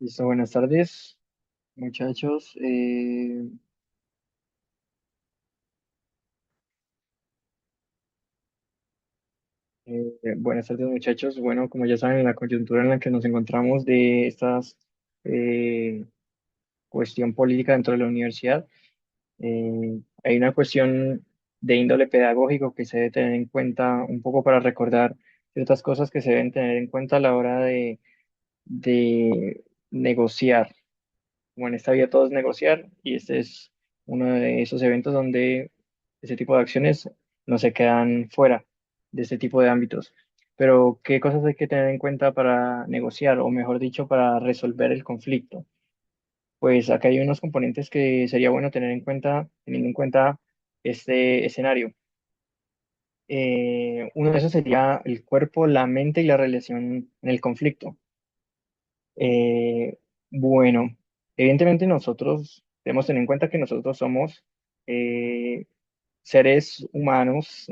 Listo, buenas tardes, muchachos. Buenas tardes, muchachos. Bueno, como ya saben, en la coyuntura en la que nos encontramos de esta eh, cuestión política dentro de la universidad, hay una cuestión de índole pedagógico que se debe tener en cuenta un poco para recordar ciertas cosas que se deben tener en cuenta a la hora de negociar. Como en esta vida todo es negociar y este es uno de esos eventos donde ese tipo de acciones no se quedan fuera de este tipo de ámbitos. Pero, ¿qué cosas hay que tener en cuenta para negociar o mejor dicho, para resolver el conflicto? Pues acá hay unos componentes que sería bueno tener en cuenta, teniendo en cuenta este escenario. Uno de esos sería el cuerpo, la mente y la relación en el conflicto. Eh, bueno, evidentemente nosotros debemos tener en cuenta que nosotros somos eh, seres humanos.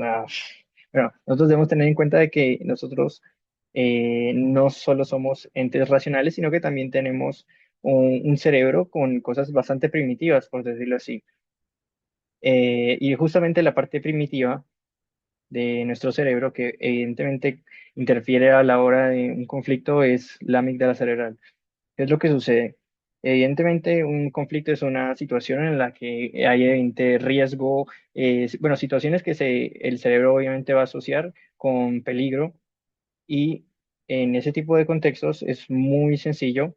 Bueno, nosotros debemos tener en cuenta de que nosotros no solo somos entes racionales, sino que también tenemos un cerebro con cosas bastante primitivas, por decirlo así. Y justamente la parte primitiva de nuestro cerebro, que evidentemente interfiere a la hora de un conflicto, es la amígdala cerebral. ¿Qué es lo que sucede? Evidentemente, un conflicto es una situación en la que hay evidente riesgo, bueno, situaciones que el cerebro obviamente va a asociar con peligro y en ese tipo de contextos es muy sencillo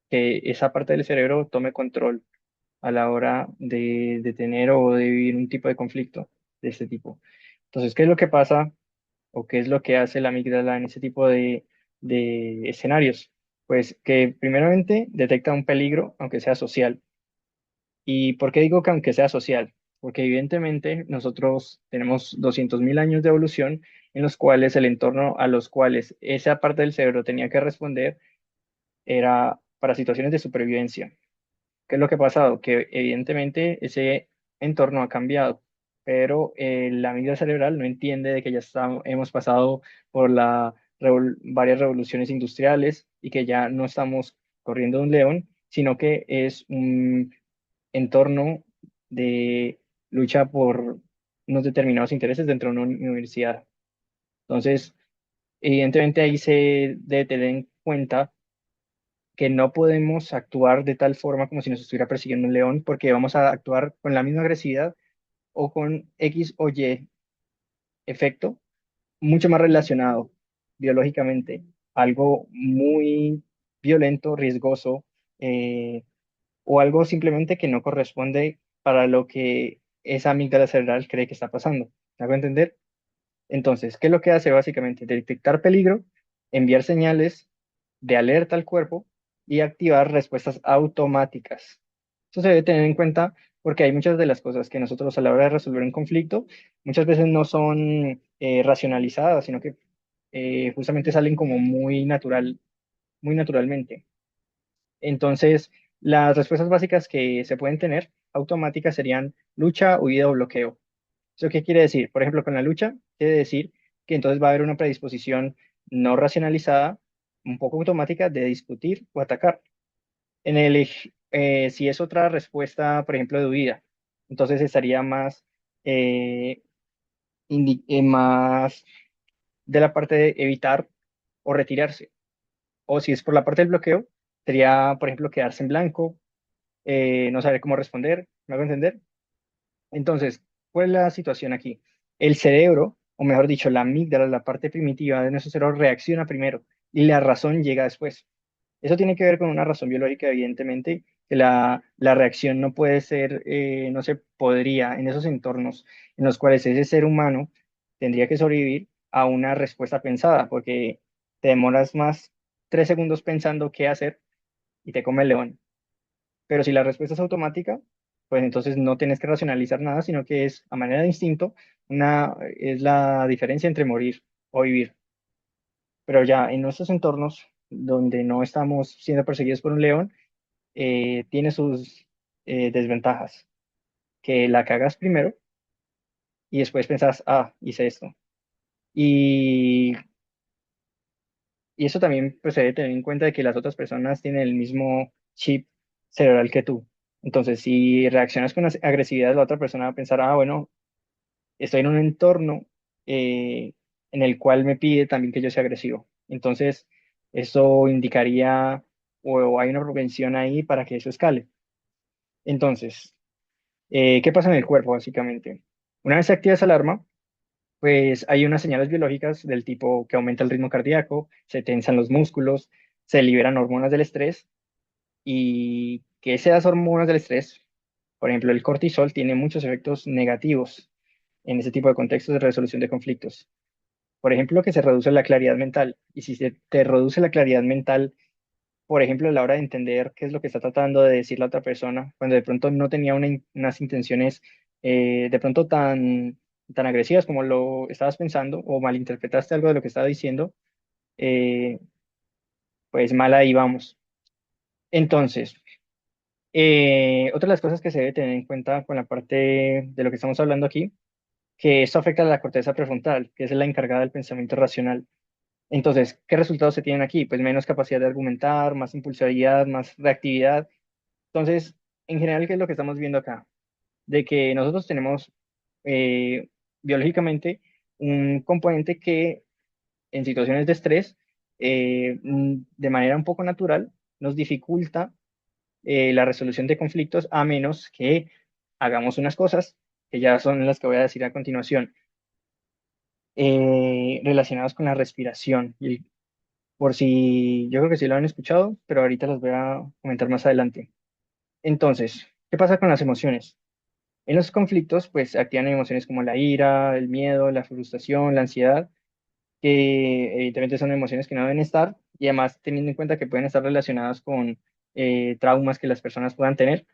que esa parte del cerebro tome control a la hora de tener o de vivir un tipo de conflicto de este tipo. Entonces, ¿qué es lo que pasa o qué es lo que hace la amígdala en ese tipo de escenarios? Pues que primeramente detecta un peligro, aunque sea social. ¿Y por qué digo que aunque sea social? Porque evidentemente nosotros tenemos 200.000 años de evolución en los cuales el entorno a los cuales esa parte del cerebro tenía que responder era para situaciones de supervivencia. ¿Qué es lo que ha pasado? Que evidentemente ese entorno ha cambiado, pero la amígdala cerebral no entiende de que hemos pasado por varias revoluciones industriales y que ya no estamos corriendo de un león, sino que es un entorno de lucha por unos determinados intereses dentro de una universidad. Entonces, evidentemente ahí se debe tener en cuenta que no podemos actuar de tal forma como si nos estuviera persiguiendo un león, porque vamos a actuar con la misma agresividad o con X o Y efecto, mucho más relacionado biológicamente, algo muy violento, riesgoso, eh, o algo simplemente que no corresponde para lo que esa amígdala cerebral cree que está pasando. ¿Me hago entender? Entonces, ¿qué es lo que hace básicamente? Detectar peligro, enviar señales de alerta al cuerpo y activar respuestas automáticas. Eso se debe tener en cuenta porque hay muchas de las cosas que nosotros a la hora de resolver un conflicto muchas veces no son racionalizadas, sino que justamente salen como muy naturalmente. Entonces, las respuestas básicas que se pueden tener automáticas serían lucha, huida o bloqueo. ¿Eso qué quiere decir? Por ejemplo, con la lucha, quiere decir que entonces va a haber una predisposición no racionalizada, un poco automática, de discutir o atacar. Si es otra respuesta, por ejemplo, de huida, entonces estaría eh, más de la parte de evitar o retirarse. O si es por la parte del bloqueo, sería, por ejemplo, quedarse en blanco, no saber cómo responder. ¿Me hago entender? Entonces, ¿cuál es la situación aquí? El cerebro, o mejor dicho, la amígdala, la parte primitiva de nuestro cerebro, reacciona primero y la razón llega después. Eso tiene que ver con una razón biológica, evidentemente, que la reacción no puede ser, no se podría en esos entornos en los cuales ese ser humano tendría que sobrevivir a una respuesta pensada, porque te demoras más 3 segundos pensando qué hacer y te come el león. Pero si la respuesta es automática, pues entonces no tienes que racionalizar nada, sino que es a manera de instinto, es la diferencia entre morir o vivir. Pero ya en nuestros entornos, donde no estamos siendo perseguidos por un león, tiene sus desventajas. Que la cagas primero y después pensás, hice esto. Y, Y eso también pues, se debe tener en cuenta de que las otras personas tienen el mismo chip cerebral que tú. Entonces, si reaccionas con agresividad, la otra persona va a pensar, ah, bueno, estoy en un entorno en el cual me pide también que yo sea agresivo. Entonces, eso indicaría o hay una propensión ahí para que eso escale. Entonces, ¿qué pasa en el cuerpo básicamente? Una vez se activa esa alarma, pues hay unas señales biológicas del tipo que aumenta el ritmo cardíaco, se tensan los músculos, se liberan hormonas del estrés y que esas hormonas del estrés, por ejemplo, el cortisol, tiene muchos efectos negativos en ese tipo de contextos de resolución de conflictos. Por ejemplo, que se reduce la claridad mental. Y si se te reduce la claridad mental, por ejemplo, a la hora de entender qué es lo que está tratando de decir la otra persona, cuando de pronto no tenía unas intenciones de pronto tan agresivas como lo estabas pensando o malinterpretaste algo de lo que estaba diciendo, eh, pues mal ahí vamos. Entonces, otra de las cosas que se debe tener en cuenta con la parte de lo que estamos hablando aquí, que esto afecta a la corteza prefrontal, que es la encargada del pensamiento racional. Entonces, ¿qué resultados se tienen aquí? Pues menos capacidad de argumentar, más impulsividad, más reactividad. Entonces, en general, ¿qué es lo que estamos viendo acá? De que nosotros tenemos eh, biológicamente un componente que en situaciones de estrés, de manera un poco natural, nos dificulta la resolución de conflictos a menos que hagamos unas cosas que ya son las que voy a decir a continuación, relacionadas con la respiración. Y por si yo creo que sí lo han escuchado, pero ahorita los voy a comentar más adelante. Entonces, ¿qué pasa con las emociones? En los conflictos, pues se activan emociones como la ira, el miedo, la frustración, la ansiedad, que evidentemente son emociones que no deben estar, y además teniendo en cuenta que pueden estar relacionadas con traumas que las personas puedan tener,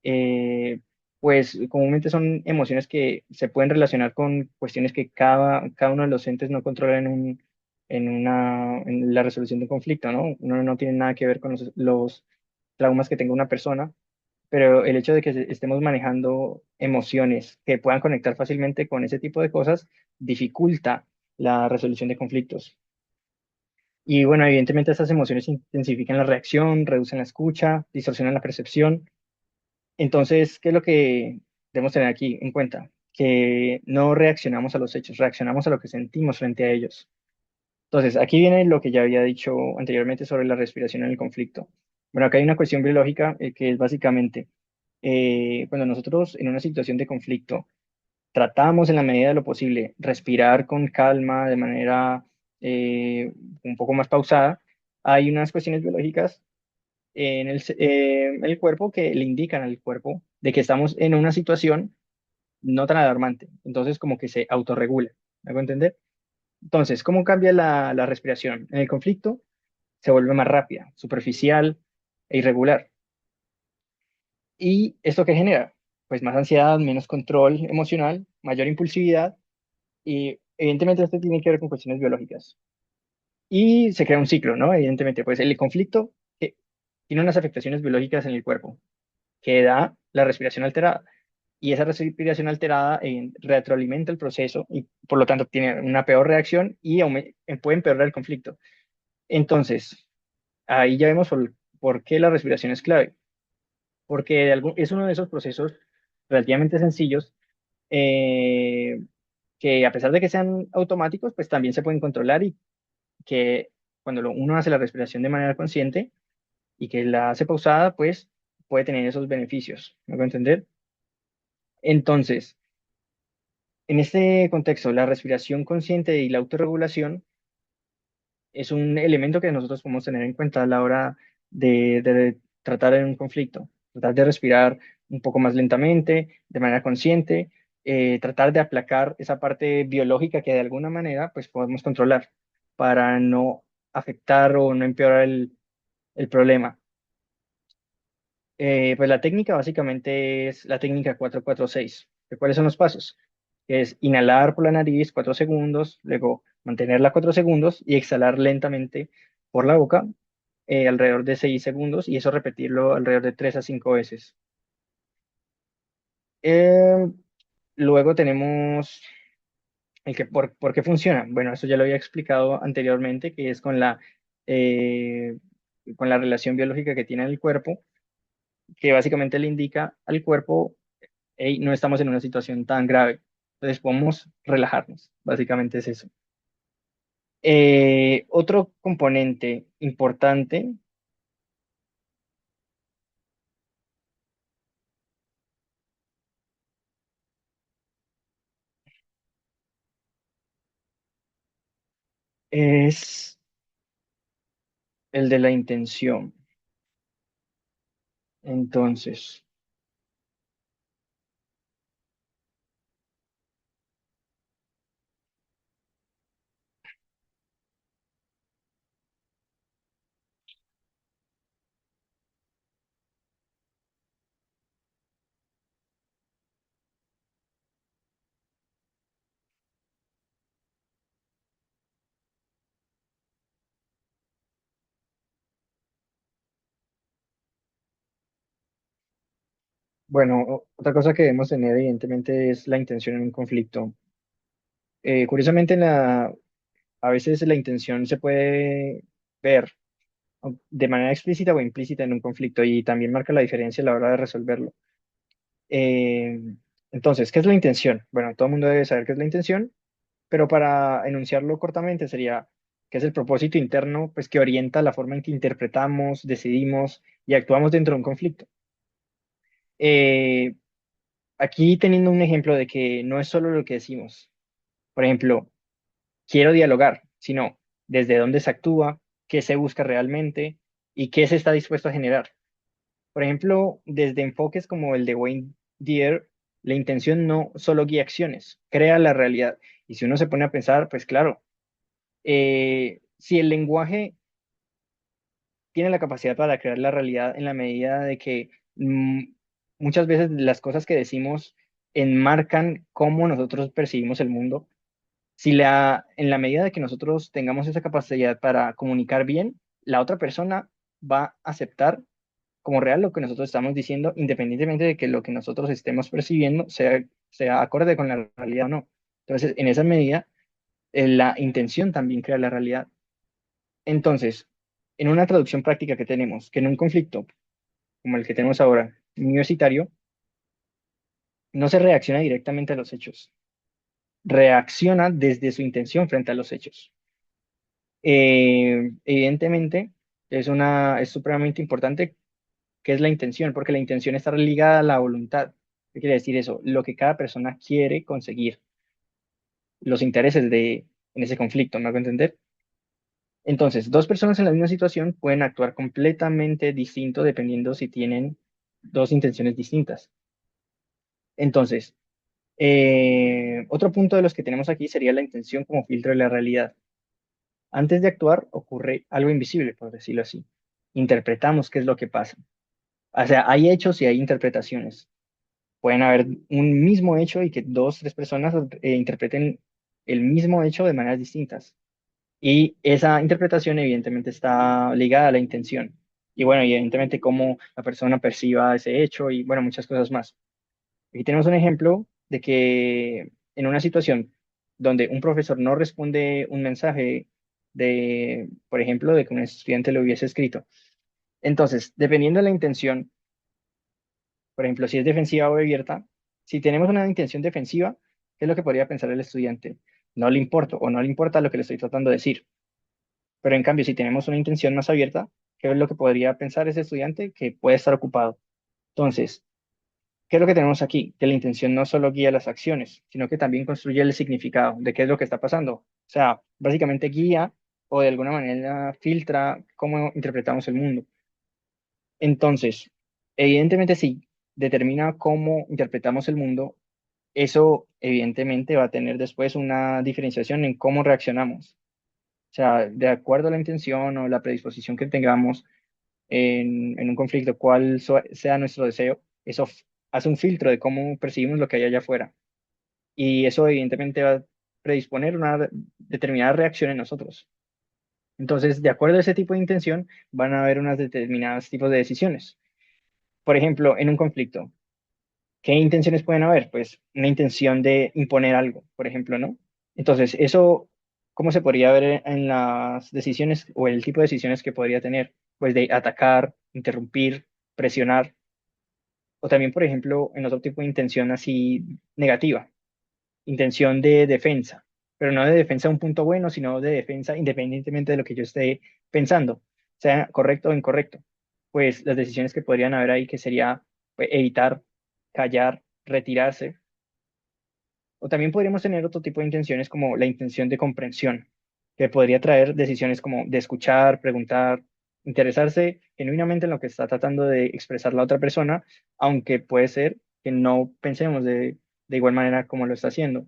eh, pues comúnmente son emociones que se pueden relacionar con cuestiones que cada uno de los entes no controla en la resolución de un conflicto, ¿no? Uno no tiene nada que ver con los traumas que tenga una persona, pero el hecho de que estemos manejando emociones que puedan conectar fácilmente con ese tipo de cosas dificulta la resolución de conflictos. Y bueno, evidentemente estas emociones intensifican la reacción, reducen la escucha, distorsionan la percepción. Entonces, ¿qué es lo que debemos tener aquí en cuenta? Que no reaccionamos a los hechos, reaccionamos a lo que sentimos frente a ellos. Entonces, aquí viene lo que ya había dicho anteriormente sobre la respiración en el conflicto. Bueno, acá hay una cuestión biológica que es básicamente cuando nosotros en una situación de conflicto tratamos en la medida de lo posible respirar con calma, de manera un poco más pausada, hay unas cuestiones biológicas en el cuerpo que le indican al cuerpo de que estamos en una situación no tan alarmante. Entonces, como que se autorregula. ¿Me hago entender? Entonces, ¿cómo cambia la respiración? En el conflicto se vuelve más rápida, superficial e irregular. ¿Y esto qué genera? Pues más ansiedad, menos control emocional, mayor impulsividad y evidentemente esto tiene que ver con cuestiones biológicas. Y se crea un ciclo, ¿no? Evidentemente, pues el conflicto tiene unas afectaciones biológicas en el cuerpo que da la respiración alterada. Y esa respiración alterada retroalimenta el proceso y por lo tanto tiene una peor reacción y puede empeorar el conflicto. Entonces, ahí ya vemos por qué la respiración es clave, porque es uno de esos procesos relativamente sencillos eh, que a pesar de que sean automáticos, pues también se pueden controlar y que cuando uno hace la respiración de manera consciente y que la hace pausada, pues puede tener esos beneficios. ¿Me hago entender? Entonces, en este contexto, la respiración consciente y la autorregulación es un elemento que nosotros podemos tener en cuenta a la hora de tratar en un conflicto. Tratar de respirar un poco más lentamente, de manera consciente, tratar de aplacar esa parte biológica que de alguna manera pues podemos controlar para no afectar o no empeorar el problema. Pues la técnica básicamente es la técnica 4-4-6. ¿Cuáles son los pasos? Es inhalar por la nariz 4 segundos, luego mantenerla 4 segundos y exhalar lentamente por la boca alrededor de 6 segundos y eso repetirlo alrededor de 3 a 5 veces. Eh, Luego tenemos ¿Por qué funciona? Bueno, eso ya lo había explicado anteriormente, que es eh, con la relación biológica que tiene el cuerpo, que básicamente le indica al cuerpo: hey, no estamos en una situación tan grave, entonces podemos relajarnos. Básicamente es eso. Otro componente importante es el de la intención. Entonces, bueno, otra cosa que debemos tener evidentemente es la intención en un conflicto. Curiosamente, a veces la intención se puede ver de manera explícita o implícita en un conflicto y también marca la diferencia a la hora de resolverlo. Eh, entonces, ¿qué es la intención? Bueno, todo el mundo debe saber qué es la intención, pero para enunciarlo cortamente sería: ¿qué es el propósito interno, pues, que orienta la forma en que interpretamos, decidimos y actuamos dentro de un conflicto? Eh, Aquí teniendo un ejemplo de que no es solo lo que decimos. Por ejemplo, quiero dialogar, sino desde dónde se actúa, qué se busca realmente y qué se está dispuesto a generar. Por ejemplo, desde enfoques como el de Wayne Dyer, la intención no solo guía acciones, crea la realidad. Y si uno se pone a pensar, pues claro, si el lenguaje tiene la capacidad para crear la realidad en la medida de que muchas veces las cosas que decimos enmarcan cómo nosotros percibimos el mundo, en la medida de que nosotros tengamos esa capacidad para comunicar bien, la otra persona va a aceptar como real lo que nosotros estamos diciendo, independientemente de que lo que nosotros estemos percibiendo sea acorde con la realidad o no. Entonces, en esa medida, la intención también crea la realidad. Entonces, en una traducción práctica que tenemos, que en un conflicto como el que tenemos ahora, universitario, no se reacciona directamente a los hechos, reacciona desde su intención frente a los hechos. Evidentemente, es supremamente importante qué es la intención, porque la intención está ligada a la voluntad. ¿Qué quiere decir eso? Lo que cada persona quiere conseguir, los intereses en ese conflicto, ¿me hago entender? Entonces, dos personas en la misma situación pueden actuar completamente distinto dependiendo si tienen dos intenciones distintas. Entonces, otro punto de los que tenemos aquí sería la intención como filtro de la realidad. Antes de actuar ocurre algo invisible, por decirlo así. Interpretamos qué es lo que pasa. O sea, hay hechos y hay interpretaciones. Pueden haber un mismo hecho y que dos, tres personas interpreten el mismo hecho de maneras distintas. Y esa interpretación evidentemente está ligada a la intención. Y bueno, evidentemente cómo la persona perciba ese hecho y bueno, muchas cosas más. Aquí tenemos un ejemplo de que en una situación donde un profesor no responde un mensaje por ejemplo, de que un estudiante lo hubiese escrito. Entonces, dependiendo de la intención, por ejemplo, si es defensiva o abierta, si tenemos una intención defensiva, ¿qué es lo que podría pensar el estudiante? No le importa o no le importa lo que le estoy tratando de decir. Pero en cambio, si tenemos una intención más abierta, ¿qué es lo que podría pensar ese estudiante? Que puede estar ocupado. Entonces, ¿qué es lo que tenemos aquí? Que la intención no solo guía las acciones, sino que también construye el significado de qué es lo que está pasando. O sea, básicamente guía o de alguna manera filtra cómo interpretamos el mundo. Entonces, evidentemente sí, determina cómo interpretamos el mundo. Eso evidentemente va a tener después una diferenciación en cómo reaccionamos. O sea, de acuerdo a la intención o la predisposición que tengamos en un conflicto, sea nuestro deseo, hace un filtro de cómo percibimos lo que hay allá afuera. Y eso evidentemente va a predisponer una determinada reacción en nosotros. Entonces, de acuerdo a ese tipo de intención, van a haber unos determinados tipos de decisiones. Por ejemplo, en un conflicto, ¿qué intenciones pueden haber? Pues una intención de imponer algo, por ejemplo, ¿no? Entonces, eso, ¿cómo se podría ver en las decisiones o el tipo de decisiones que podría tener? Pues de atacar, interrumpir, presionar, o también, por ejemplo, en otro tipo de intención así negativa, intención de defensa, pero no de defensa a un punto bueno, sino de defensa independientemente de lo que yo esté pensando, sea correcto o incorrecto. Pues las decisiones que podrían haber ahí, que sería pues, evitar, callar, retirarse. O también podríamos tener otro tipo de intenciones como la intención de comprensión, que podría traer decisiones como de escuchar, preguntar, interesarse genuinamente en lo que está tratando de expresar la otra persona, aunque puede ser que no pensemos de igual manera como lo está haciendo.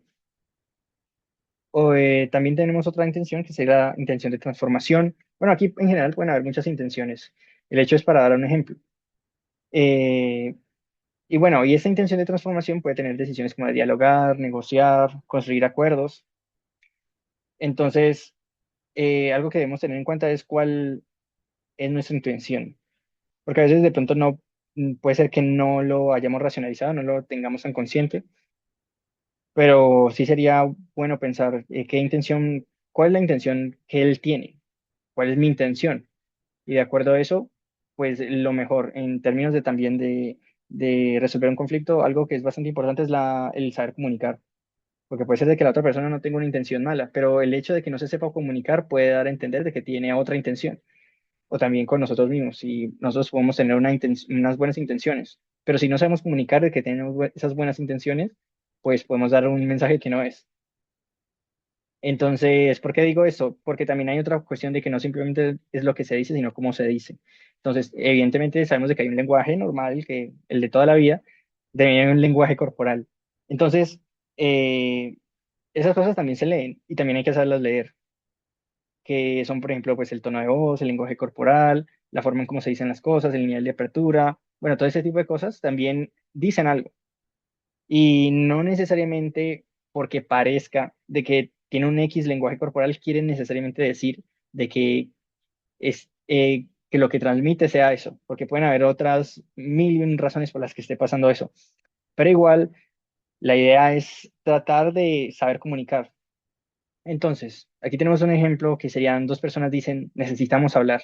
O también tenemos otra intención que sería la intención de transformación. Bueno, aquí en general pueden haber muchas intenciones. El hecho es para dar un ejemplo. Eh, y bueno, y esta intención de transformación puede tener decisiones como de dialogar, negociar, construir acuerdos. Entonces, algo que debemos tener en cuenta es cuál es nuestra intención, porque a veces de pronto no puede ser que no lo hayamos racionalizado, no lo tengamos tan consciente, pero sí sería bueno pensar qué intención, cuál es la intención que él tiene, cuál es mi intención, y de acuerdo a eso, pues lo mejor en términos de también de resolver un conflicto, algo que es bastante importante es el saber comunicar. Porque puede ser de que la otra persona no tenga una intención mala, pero el hecho de que no se sepa comunicar puede dar a entender de que tiene otra intención. O también con nosotros mismos, si nosotros podemos tener unas buenas intenciones, pero si no sabemos comunicar de que tenemos esas buenas intenciones, pues podemos dar un mensaje que no es. Entonces, ¿por qué digo eso? Porque también hay otra cuestión de que no simplemente es lo que se dice, sino cómo se dice. Entonces, evidentemente sabemos de que hay un lenguaje normal, que el de toda la vida, también hay un lenguaje corporal. Entonces, esas cosas también se leen y también hay que saberlas leer, que son, por ejemplo, pues el tono de voz, el lenguaje corporal, la forma en cómo se dicen las cosas, el nivel de apertura, bueno, todo ese tipo de cosas también dicen algo. Y no necesariamente porque parezca de que tiene un X lenguaje corporal, quiere necesariamente decir de que que lo que transmite sea eso, porque pueden haber otras mil y un razones por las que esté pasando eso. Pero igual, la idea es tratar de saber comunicar. Entonces, aquí tenemos un ejemplo que serían dos personas dicen, necesitamos hablar.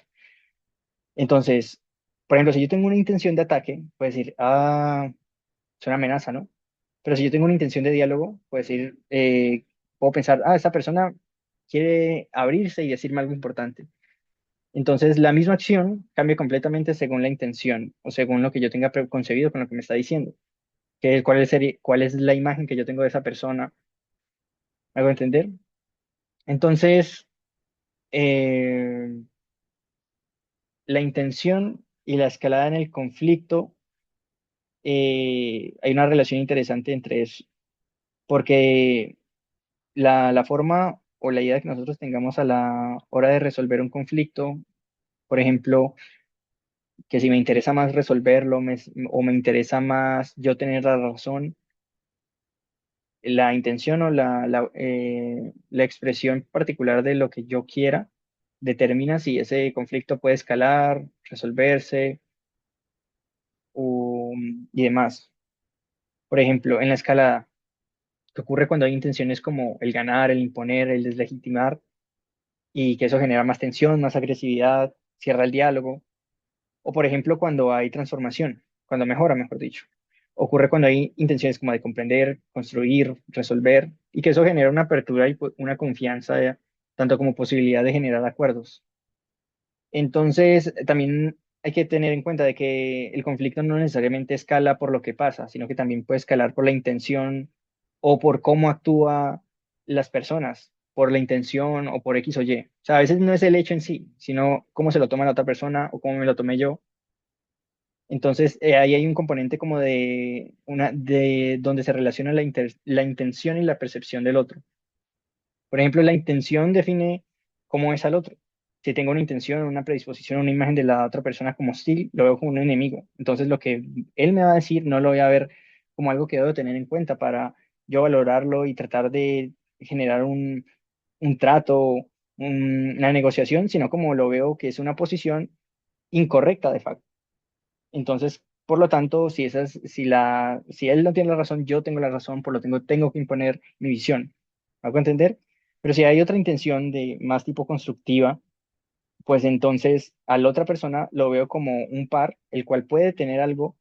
Entonces, por ejemplo, si yo tengo una intención de ataque, puedo decir, es una amenaza, ¿no? Pero si yo tengo una intención de diálogo, puedo decir, puedo pensar, esta persona quiere abrirse y decirme algo importante. Entonces, la misma acción cambia completamente según la intención o según lo que yo tenga preconcebido con lo que me está diciendo. Cuál es la imagen que yo tengo de esa persona. ¿Me hago entender? Entonces, eh, la intención y la escalada en el conflicto, hay una relación interesante entre eso, porque la forma o la idea que nosotros tengamos a la hora de resolver un conflicto, por ejemplo, que si me interesa más resolverlo o me interesa más yo tener la razón, la intención o la expresión particular de lo que yo quiera determina si ese conflicto puede escalar, resolverse y demás. Por ejemplo, en la escalada, que ocurre cuando hay intenciones como el ganar, el imponer, el deslegitimar, y que eso genera más tensión, más agresividad, cierra el diálogo. O por ejemplo, cuando hay transformación, cuando mejora, mejor dicho. Ocurre cuando hay intenciones como de comprender, construir, resolver, y que eso genera una apertura y una confianza, tanto como posibilidad de generar acuerdos. Entonces, también hay que tener en cuenta de que el conflicto no necesariamente escala por lo que pasa, sino que también puede escalar por la intención o por cómo actúa las personas, por la intención o por X o Y. O sea, a veces no es el hecho en sí, sino cómo se lo toma la otra persona o cómo me lo tomé yo. Entonces, ahí hay un componente como de donde se relaciona la intención y la percepción del otro. Por ejemplo, la intención define cómo es al otro. Si tengo una intención, una predisposición, una imagen de la otra persona como hostil, lo veo como un enemigo. Entonces, lo que él me va a decir no lo voy a ver como algo que debo tener en cuenta para yo valorarlo y tratar de generar un trato, una negociación, sino como lo veo que es una posición incorrecta de facto. Entonces, por lo tanto, si él no tiene la razón, yo tengo la razón, por lo tanto, tengo que imponer mi visión. hago entender? Pero si hay otra intención de más tipo constructiva, pues entonces a la otra persona lo veo como un par, el cual puede tener algo,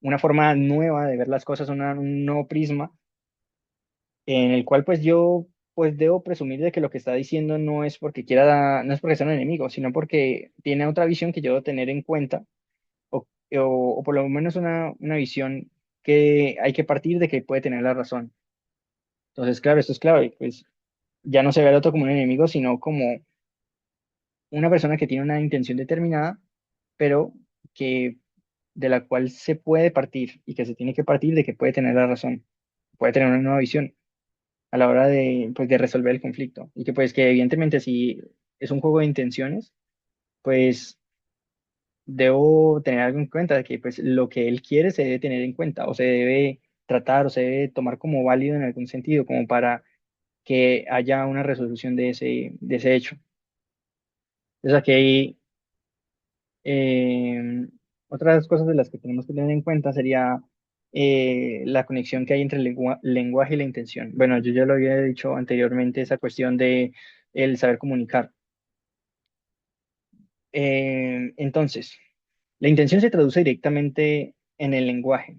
una forma nueva de ver las cosas, un nuevo prisma, en el cual pues yo pues debo presumir de que lo que está diciendo no es porque quiera, no es porque sea un enemigo, sino porque tiene otra visión que yo debo tener en cuenta, o por lo menos una visión que hay que partir de que puede tener la razón. Entonces, claro, esto es clave, pues ya no se ve al otro como un enemigo, sino como una persona que tiene una intención determinada, pero que de la cual se puede partir y que se tiene que partir de que puede tener la razón, puede tener una nueva visión a la hora de, pues, de resolver el conflicto. Y que pues que evidentemente si es un juego de intenciones, pues debo tener algo en cuenta de que pues lo que él quiere se debe tener en cuenta o se debe tratar o se debe tomar como válido en algún sentido, como para que haya una resolución de ese hecho. Entonces aquí hay otras cosas de las que tenemos que tener en cuenta sería la conexión que hay entre el lenguaje y la intención. Bueno, yo ya lo había dicho anteriormente, esa cuestión de el saber comunicar. Entonces, la intención se traduce directamente en el lenguaje.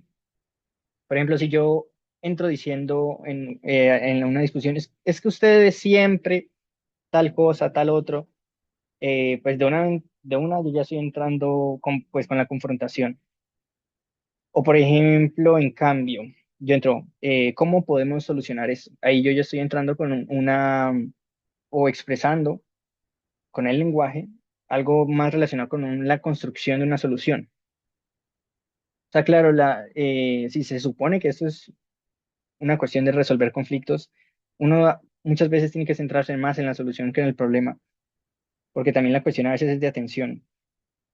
Por ejemplo, si yo entro diciendo en una discusión, es que ustedes siempre tal cosa, tal otro, pues de una yo ya estoy entrando pues, con la confrontación. O por ejemplo, en cambio, yo entro, ¿cómo podemos solucionar eso? Ahí yo ya estoy entrando con o expresando con el lenguaje algo más relacionado con la construcción de una solución. O sea, claro, si se supone que esto es una cuestión de resolver conflictos, uno muchas veces tiene que centrarse más en la solución que en el problema, porque también la cuestión a veces es de atención.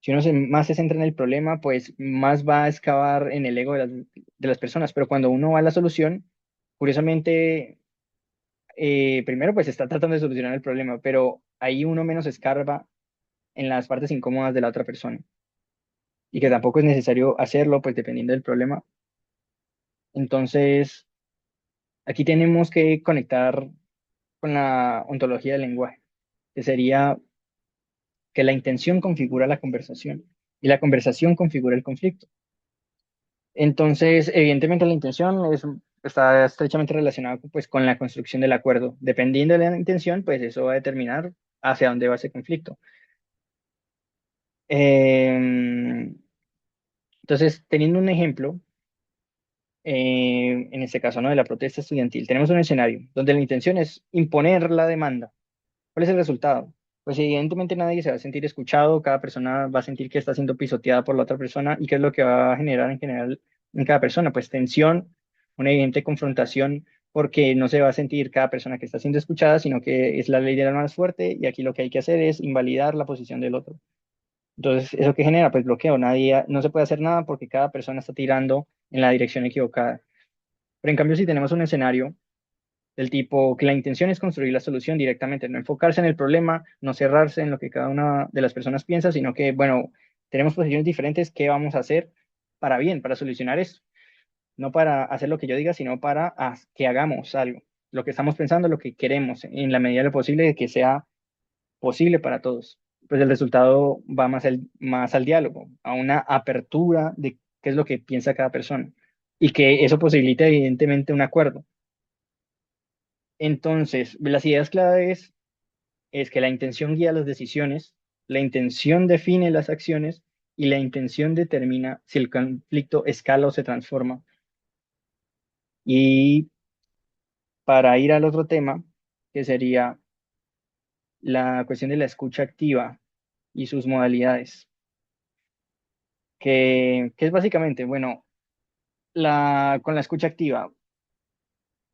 Si uno más se centra en el problema, pues más va a excavar en el ego de las personas. Pero cuando uno va a la solución, curiosamente, primero pues está tratando de solucionar el problema, pero ahí uno menos escarba en las partes incómodas de la otra persona. Y que tampoco es necesario hacerlo, pues dependiendo del problema. Entonces, aquí tenemos que conectar con la ontología del lenguaje, que sería que la intención configura la conversación y la conversación configura el conflicto. Entonces, evidentemente la intención está estrechamente relacionada pues, con la construcción del acuerdo. Dependiendo de la intención, pues eso va a determinar hacia dónde va ese conflicto. Em, entonces, teniendo un ejemplo, en este caso, ¿no? De la protesta estudiantil, tenemos un escenario donde la intención es imponer la demanda. ¿Cuál es el resultado? Pues evidentemente nadie se va a sentir escuchado, cada persona va a sentir que está siendo pisoteada por la otra persona y qué es lo que va a generar en general en cada persona, pues tensión, una evidente confrontación, porque no se va a sentir cada persona que está siendo escuchada, sino que es la ley de la más fuerte y aquí lo que hay que hacer es invalidar la posición del otro. Entonces, ¿eso qué genera? Pues bloqueo, nadie, no se puede hacer nada porque cada persona está tirando en la dirección equivocada. Pero en cambio, si tenemos un escenario del tipo que la intención es construir la solución directamente, no enfocarse en el problema, no cerrarse en lo que cada una de las personas piensa, sino que, bueno, tenemos posiciones diferentes, ¿qué vamos a hacer para bien, para solucionar esto? No para hacer lo que yo diga, sino para que hagamos algo, lo que estamos pensando, lo que queremos, en la medida de lo posible, de que sea posible para todos. Pues el resultado va más al diálogo, a una apertura de qué es lo que piensa cada persona y que eso posibilita evidentemente un acuerdo. Entonces, las ideas claves es que la intención guía las decisiones, la intención define las acciones y la intención determina si el conflicto escala o se transforma. Y para ir al otro tema, que sería la cuestión de la escucha activa y sus modalidades, que es básicamente, bueno, con la escucha activa,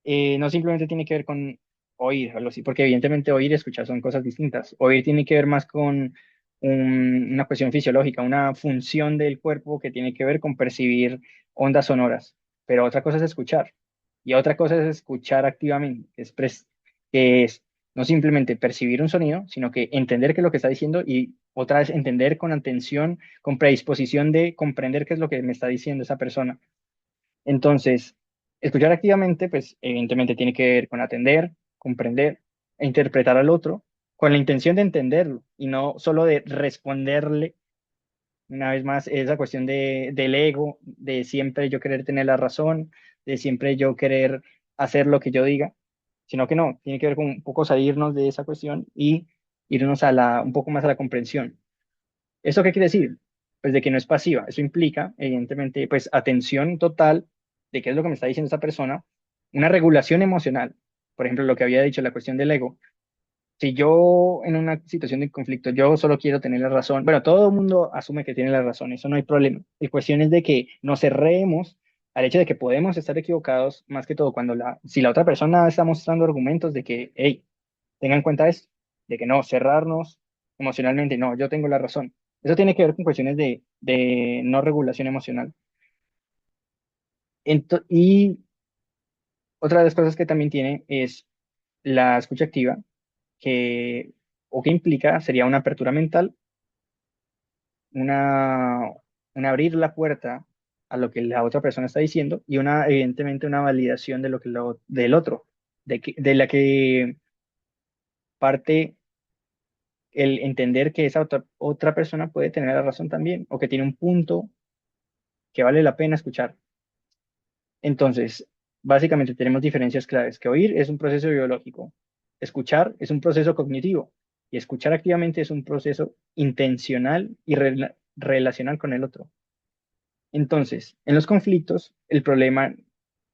no simplemente tiene que ver con oír, algo así, porque evidentemente oír y escuchar son cosas distintas. Oír tiene que ver más con una cuestión fisiológica, una función del cuerpo que tiene que ver con percibir ondas sonoras. Pero otra cosa es escuchar. Y otra cosa es escuchar activamente, que es no simplemente percibir un sonido, sino que entender qué es lo que está diciendo y otra vez entender con atención, con predisposición de comprender qué es lo que me está diciendo esa persona. Entonces, escuchar activamente, pues evidentemente tiene que ver con atender, comprender e interpretar al otro con la intención de entenderlo y no solo de responderle. Una vez más, esa cuestión del ego, de siempre yo querer tener la razón, de siempre yo querer hacer lo que yo diga, sino que no, tiene que ver con un poco salirnos de esa cuestión y irnos un poco más a la comprensión. ¿Eso qué quiere decir? Pues de que no es pasiva. Eso implica, evidentemente, pues atención total de qué es lo que me está diciendo esta persona, una regulación emocional. Por ejemplo, lo que había dicho, la cuestión del ego. Si yo en una situación de conflicto, yo solo quiero tener la razón, bueno, todo el mundo asume que tiene la razón, eso no hay problema. La cuestión es de que nos cerremos al hecho de que podemos estar equivocados, más que todo cuando si la otra persona está mostrando argumentos de que, hey, tenga en cuenta esto, de que no, cerrarnos emocionalmente, no, yo tengo la razón. Eso tiene que ver con cuestiones de no regulación emocional. Y otra de las cosas que también tiene es la escucha activa, que, o que implica, sería una apertura mental, una, una abrir la puerta a lo que la otra persona está diciendo y evidentemente, una validación de lo que del otro, de la que parte el entender que esa otra persona puede tener la razón también o que tiene un punto que vale la pena escuchar. Entonces, básicamente tenemos diferencias claves, que oír es un proceso biológico, escuchar es un proceso cognitivo y escuchar activamente es un proceso intencional y relacional con el otro. Entonces, en los conflictos, el problema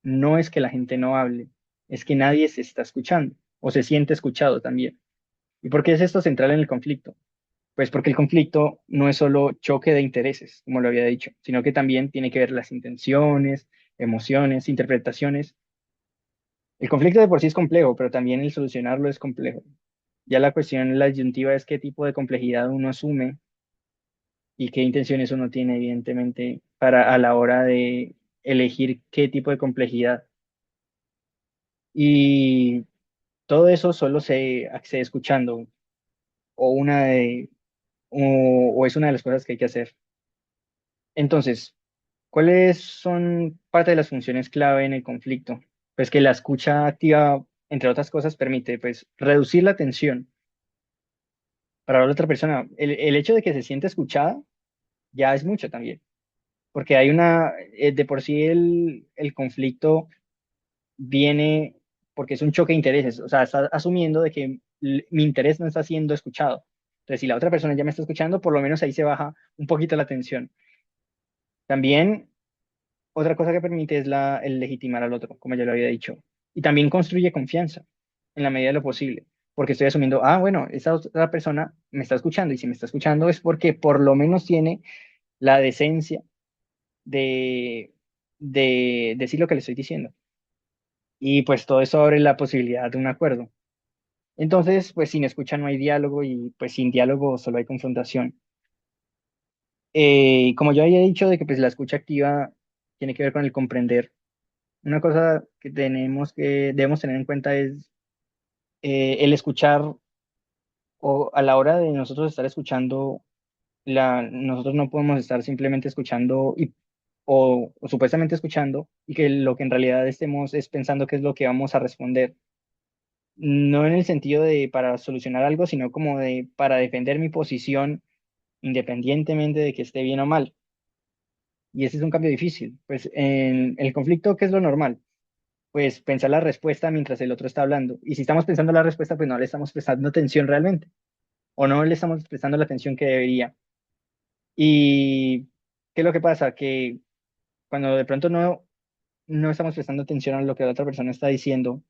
no es que la gente no hable, es que nadie se está escuchando o se siente escuchado también. ¿Y por qué es esto central en el conflicto? Pues porque el conflicto no es solo choque de intereses, como lo había dicho, sino que también tiene que ver las intenciones, emociones, interpretaciones. El conflicto de por sí es complejo, pero también el solucionarlo es complejo. Ya la cuestión, la disyuntiva es qué tipo de complejidad uno asume y qué intenciones uno tiene, evidentemente, para a la hora de elegir qué tipo de complejidad. Y todo eso solo se accede escuchando, o o es una de las cosas que hay que hacer. Entonces, ¿cuáles son parte de las funciones clave en el conflicto? Pues que la escucha activa, entre otras cosas, permite pues reducir la tensión para la otra persona. El hecho de que se siente escuchada ya es mucho también, porque de por sí el conflicto viene porque es un choque de intereses, o sea, está asumiendo de que mi interés no está siendo escuchado. Entonces, si la otra persona ya me está escuchando, por lo menos ahí se baja un poquito la tensión. También otra cosa que permite es el legitimar al otro, como ya lo había dicho. Y también construye confianza en la medida de lo posible, porque estoy asumiendo, ah, bueno, esa otra persona me está escuchando y si me está escuchando es porque por lo menos tiene la decencia de, de decir lo que le estoy diciendo. Y pues todo eso abre la posibilidad de un acuerdo. Entonces, pues sin escucha no hay diálogo y pues sin diálogo solo hay confrontación. Como yo había dicho de que pues la escucha activa tiene que ver con el comprender. Una cosa que debemos tener en cuenta es el escuchar o a la hora de nosotros estar escuchando, nosotros no podemos estar simplemente escuchando o supuestamente escuchando y que lo que en realidad estemos es pensando qué es lo que vamos a responder. No en el sentido de para solucionar algo, sino como de para defender mi posición independientemente de que esté bien o mal. Y ese es un cambio difícil. Pues en el conflicto, ¿qué es lo normal? Pues pensar la respuesta mientras el otro está hablando. Y si estamos pensando la respuesta, pues no le estamos prestando atención realmente, o no le estamos prestando la atención que debería. ¿Y qué es lo que pasa? Que cuando de pronto no estamos prestando atención a lo que la otra persona está diciendo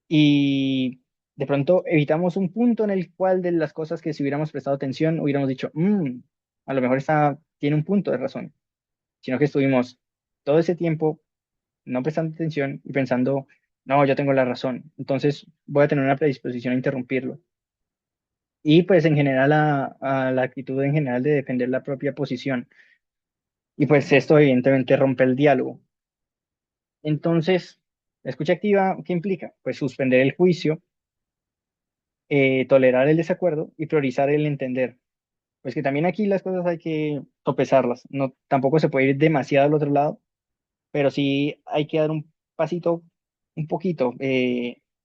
y de pronto evitamos un punto en el cual de las cosas que si hubiéramos prestado atención hubiéramos dicho, a lo mejor tiene un punto de razón, sino que estuvimos todo ese tiempo no prestando atención y pensando, no, yo tengo la razón, entonces voy a tener una predisposición a interrumpirlo. Y pues en general a la actitud en general de defender la propia posición. Y pues esto evidentemente rompe el diálogo. Entonces, la escucha activa, ¿qué implica? Pues suspender el juicio, tolerar el desacuerdo y priorizar el entender. Pues que también aquí las cosas hay que sopesarlas. No, tampoco se puede ir demasiado al otro lado, pero sí hay que dar un pasito, un poquito.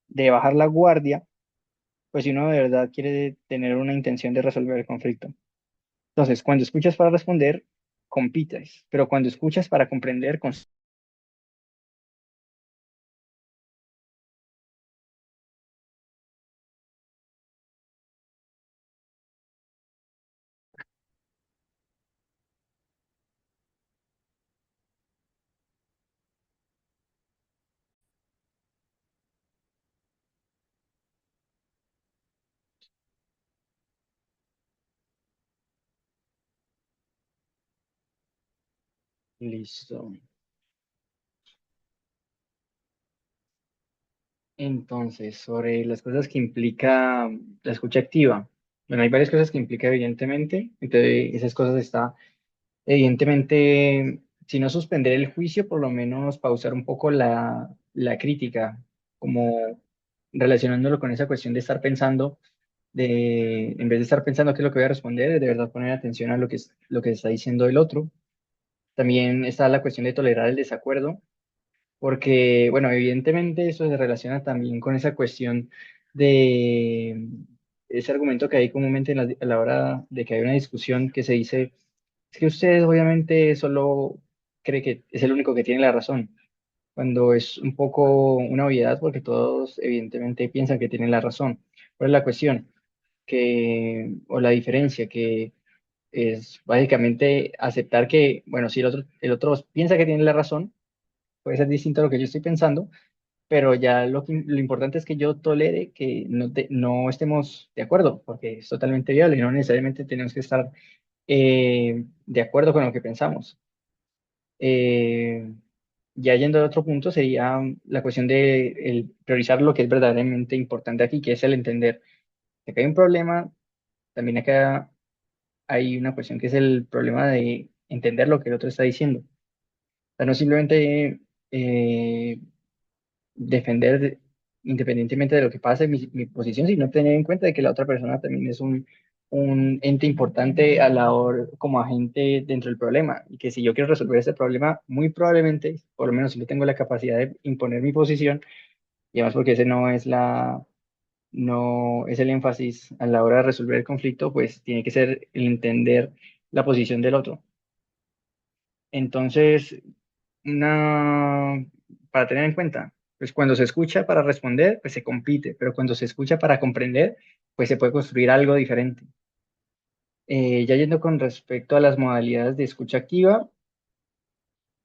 de bajar la guardia, pues si uno de verdad quiere tener una intención de resolver el conflicto. Entonces, cuando escuchas para responder, compites, pero cuando escuchas para comprender, listo. Entonces, sobre las cosas que implica la escucha activa. Bueno, hay varias cosas que implica, evidentemente. Entonces, esas cosas está, evidentemente, si no suspender el juicio, por lo menos pausar un poco la crítica, como relacionándolo con esa cuestión de estar pensando, en vez de estar pensando qué es lo que voy a responder, de verdad poner atención a lo que está diciendo el otro. También está la cuestión de tolerar el desacuerdo porque, bueno, evidentemente eso se relaciona también con esa cuestión de ese argumento que hay comúnmente a la hora de que hay una discusión que se dice, es que usted obviamente solo cree que es el único que tiene la razón, cuando es un poco una obviedad porque todos evidentemente piensan que tienen la razón. ¿Cuál es la cuestión? O la diferencia, que es básicamente aceptar que, bueno, si el otro piensa que tiene la razón, puede ser distinto a lo que yo estoy pensando, pero ya lo importante es que yo tolere que no estemos de acuerdo, porque es totalmente viable y no necesariamente tenemos que estar de acuerdo con lo que pensamos. Eh, ya yendo a otro punto sería la cuestión de priorizar lo que es verdaderamente importante aquí, que es el entender que acá hay un problema, también acá hay una cuestión que es el problema de entender lo que el otro está diciendo. O sea, no simplemente defender independientemente de lo que pase mi posición, sino tener en cuenta de que la otra persona también es un ente importante a la hora como agente dentro del problema y que si yo quiero resolver ese problema, muy probablemente, por lo menos si yo tengo la capacidad de imponer mi posición, y además porque ese no es el énfasis a la hora de resolver el conflicto, pues tiene que ser el entender la posición del otro. Entonces, una, para tener en cuenta, pues cuando se escucha para responder, pues se compite, pero cuando se escucha para comprender, pues se puede construir algo diferente. Ya yendo con respecto a las modalidades de escucha activa,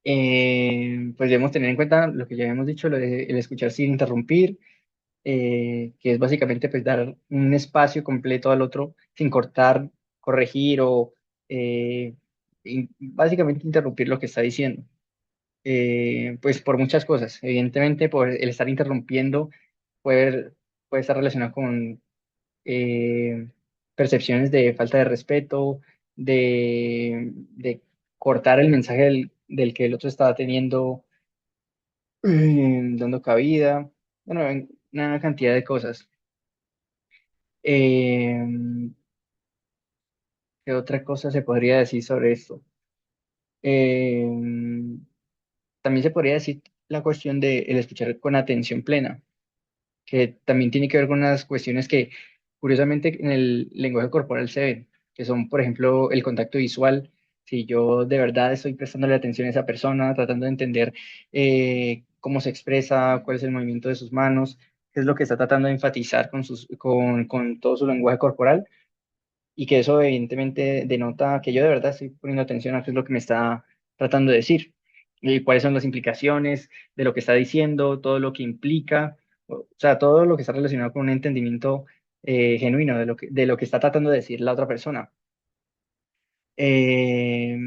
pues debemos tener en cuenta lo que ya habíamos dicho, el escuchar sin interrumpir, que es básicamente pues dar un espacio completo al otro sin cortar, corregir o básicamente interrumpir lo que está diciendo. Pues por muchas cosas. Evidentemente, por el estar interrumpiendo puede, puede estar relacionado con eh, percepciones de falta de respeto, de cortar el mensaje del que el otro estaba teniendo, dando cabida, bueno, una cantidad de cosas. Eh, ¿Qué otra cosa se podría decir sobre esto? Eh, También se podría decir la cuestión de el escuchar con atención plena, que también tiene que ver con unas cuestiones que curiosamente en el lenguaje corporal se ven, que son, por ejemplo, el contacto visual. Si yo de verdad estoy prestándole atención a esa persona, tratando de entender cómo se expresa, cuál es el movimiento de sus manos, qué es lo que está tratando de enfatizar con todo su lenguaje corporal, y que eso evidentemente denota que yo de verdad estoy poniendo atención a qué es lo que me está tratando de decir y cuáles son las implicaciones de lo que está diciendo, todo lo que implica, o sea, todo lo que está relacionado con un entendimiento genuino de lo que está tratando de decir la otra persona. Eh,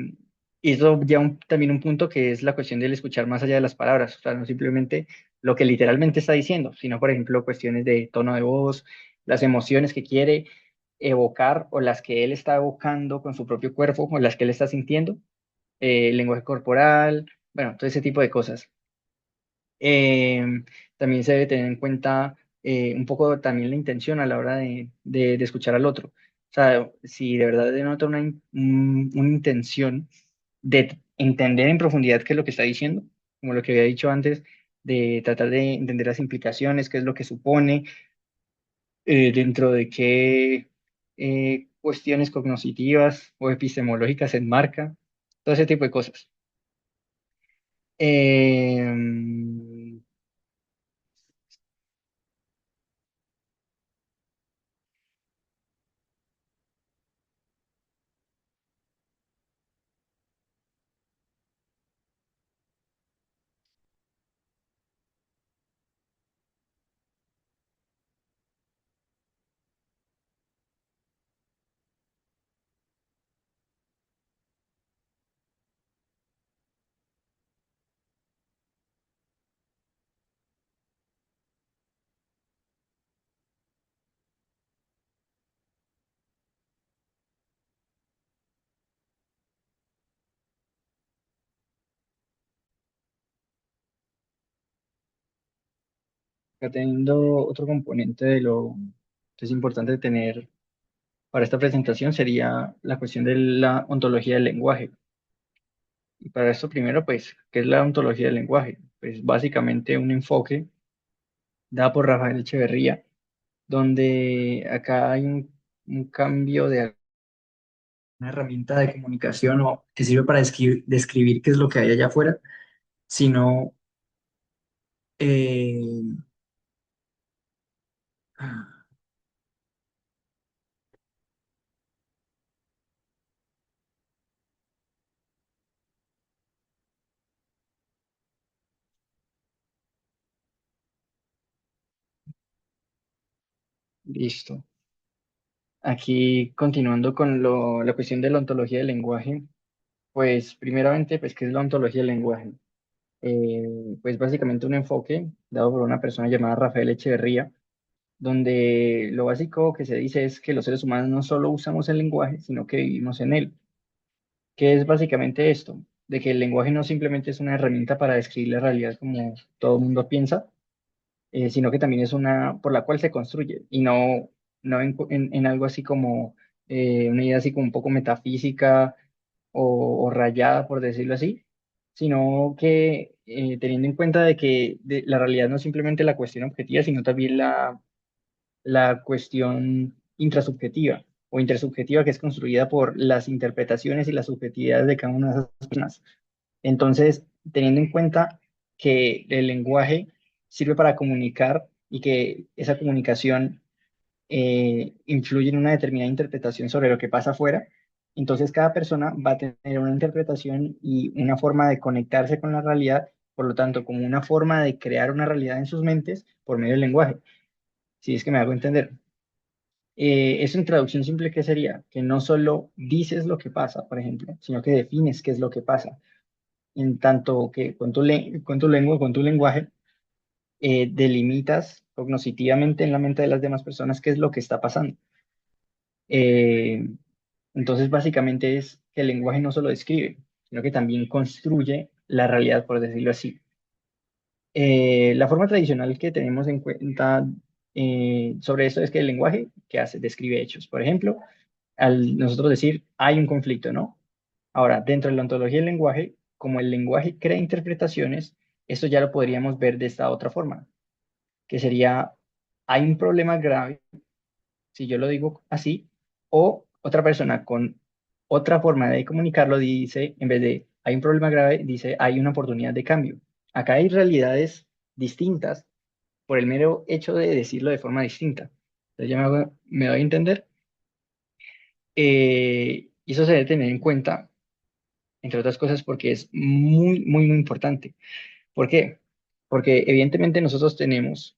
y eso ya también un punto que es la cuestión del escuchar más allá de las palabras, o sea, no simplemente lo que literalmente está diciendo, sino, por ejemplo, cuestiones de tono de voz, las emociones que quiere evocar o las que él está evocando con su propio cuerpo o las que él está sintiendo, el lenguaje corporal, bueno, todo ese tipo de cosas. Eh, También se debe tener en cuenta un poco también la intención a la hora de escuchar al otro. O sea, si de verdad denota una intención de entender en profundidad qué es lo que está diciendo, como lo que había dicho antes, de tratar de entender las implicaciones, qué es lo que supone, dentro de qué cuestiones cognitivas o epistemológicas se enmarca, todo ese tipo de cosas. Em, Acá teniendo otro componente de lo que es importante tener para esta presentación sería la cuestión de la ontología del lenguaje. Y para esto primero, pues, ¿qué es la ontología del lenguaje? Pues básicamente un enfoque dado por Rafael Echeverría, donde acá hay un cambio de una herramienta de comunicación o que sirve para describir qué es lo que hay allá afuera, sino, eh, ah, listo. Aquí continuando con la cuestión de la ontología del lenguaje, pues primeramente, pues, ¿qué es la ontología del lenguaje? Pues básicamente un enfoque dado por una persona llamada Rafael Echeverría, donde lo básico que se dice es que los seres humanos no solo usamos el lenguaje, sino que vivimos en él. ¿Qué es básicamente esto? De que el lenguaje no simplemente es una herramienta para describir la realidad como todo el mundo piensa, sino que también es una por la cual se construye y no en algo así como una idea así como un poco metafísica o rayada, por decirlo así, sino que teniendo en cuenta de que la realidad no es simplemente la cuestión objetiva, sino también la cuestión intrasubjetiva o intersubjetiva que es construida por las interpretaciones y las subjetividades de cada una de esas personas. Entonces, teniendo en cuenta que el lenguaje sirve para comunicar y que esa comunicación influye en una determinada interpretación sobre lo que pasa afuera, entonces cada persona va a tener una interpretación y una forma de conectarse con la realidad, por lo tanto, como una forma de crear una realidad en sus mentes por medio del lenguaje, si es que me hago entender. Eso en traducción simple, ¿qué sería? Que no solo dices lo que pasa, por ejemplo, sino que defines qué es lo que pasa. En tanto que con tu lengua, con tu lenguaje, delimitas cognitivamente en la mente de las demás personas qué es lo que está pasando. Eh, entonces, básicamente es que el lenguaje no solo describe, sino que también construye la realidad, por decirlo así. La forma tradicional que tenemos en cuenta sobre esto es que el lenguaje, ¿qué hace? Describe hechos. Por ejemplo, al nosotros decir hay un conflicto, ¿no? Ahora, dentro de la ontología del lenguaje, como el lenguaje crea interpretaciones, esto ya lo podríamos ver de esta otra forma, que sería, hay un problema grave, si yo lo digo así, o otra persona con otra forma de comunicarlo dice, en vez de hay un problema grave, dice hay una oportunidad de cambio. Acá hay realidades distintas por el mero hecho de decirlo de forma distinta. Entonces ya me doy a entender. Y eso se debe tener en cuenta, entre otras cosas, porque es muy, muy, muy importante. ¿Por qué? Porque evidentemente nosotros tenemos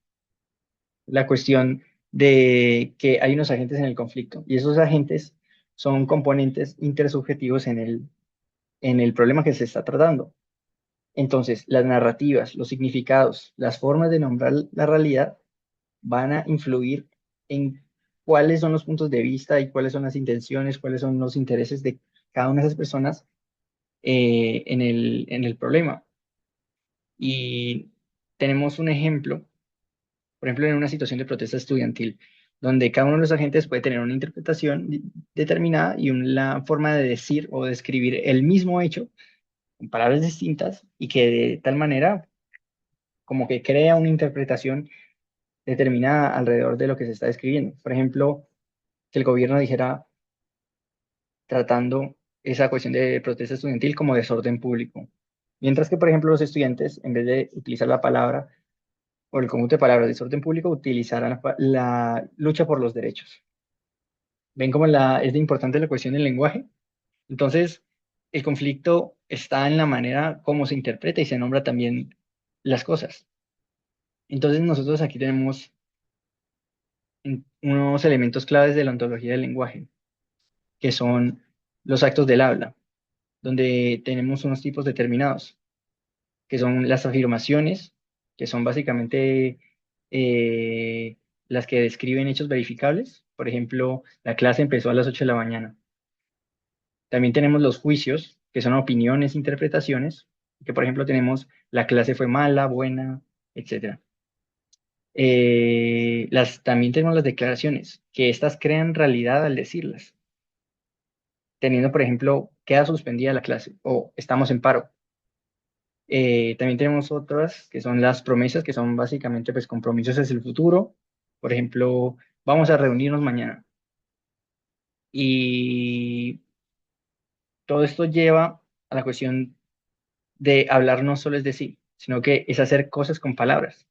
la cuestión de que hay unos agentes en el conflicto y esos agentes son componentes intersubjetivos en el problema que se está tratando. Entonces, las narrativas, los significados, las formas de nombrar la realidad van a influir en cuáles son los puntos de vista y cuáles son las intenciones, cuáles son los intereses de cada una de esas personas en el problema. Y tenemos un ejemplo, por ejemplo, en una situación de protesta estudiantil, donde cada uno de los agentes puede tener una interpretación determinada y una forma de decir o describir el mismo hecho con palabras distintas y que de tal manera como que crea una interpretación determinada alrededor de lo que se está escribiendo. Por ejemplo, que el gobierno dijera tratando esa cuestión de protesta estudiantil como desorden público. Mientras que, por ejemplo, los estudiantes, en vez de utilizar la palabra o el conjunto de palabras desorden público, utilizarán la lucha por los derechos. ¿Ven cómo es de importante la cuestión del lenguaje? Entonces, el conflicto está en la manera como se interpreta y se nombra también las cosas. Entonces, nosotros aquí tenemos unos elementos claves de la ontología del lenguaje, que son los actos del habla, donde tenemos unos tipos determinados, que son las afirmaciones, que son básicamente eh, las que describen hechos verificables. Por ejemplo, la clase empezó a las 8 de la mañana. También tenemos los juicios, que son opiniones, interpretaciones, que por ejemplo tenemos la clase fue mala, buena, etcétera. También tenemos las declaraciones, que estas crean realidad al decirlas, teniendo por ejemplo, queda suspendida la clase o estamos en paro. También tenemos otras que son las promesas, que son básicamente pues compromisos hacia el futuro. Por ejemplo, vamos a reunirnos mañana. Y todo esto lleva a la cuestión de hablar no solo es decir, sino que es hacer cosas con palabras.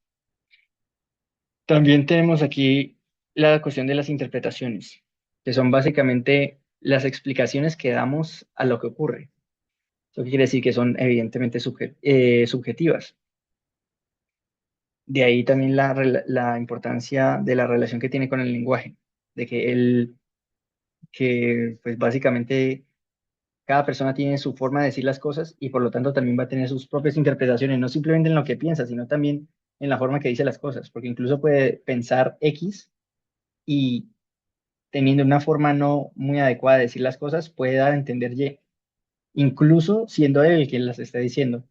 También tenemos aquí la cuestión de las interpretaciones, que son básicamente las explicaciones que damos a lo que ocurre. Eso quiere decir que son evidentemente subjetivas. De ahí también la importancia de la relación que tiene con el lenguaje, de que pues básicamente cada persona tiene su forma de decir las cosas y por lo tanto también va a tener sus propias interpretaciones, no simplemente en lo que piensa, sino también en la forma que dice las cosas, porque incluso puede pensar X y teniendo una forma no muy adecuada de decir las cosas, puede dar a entender Y, incluso siendo él el que las está diciendo.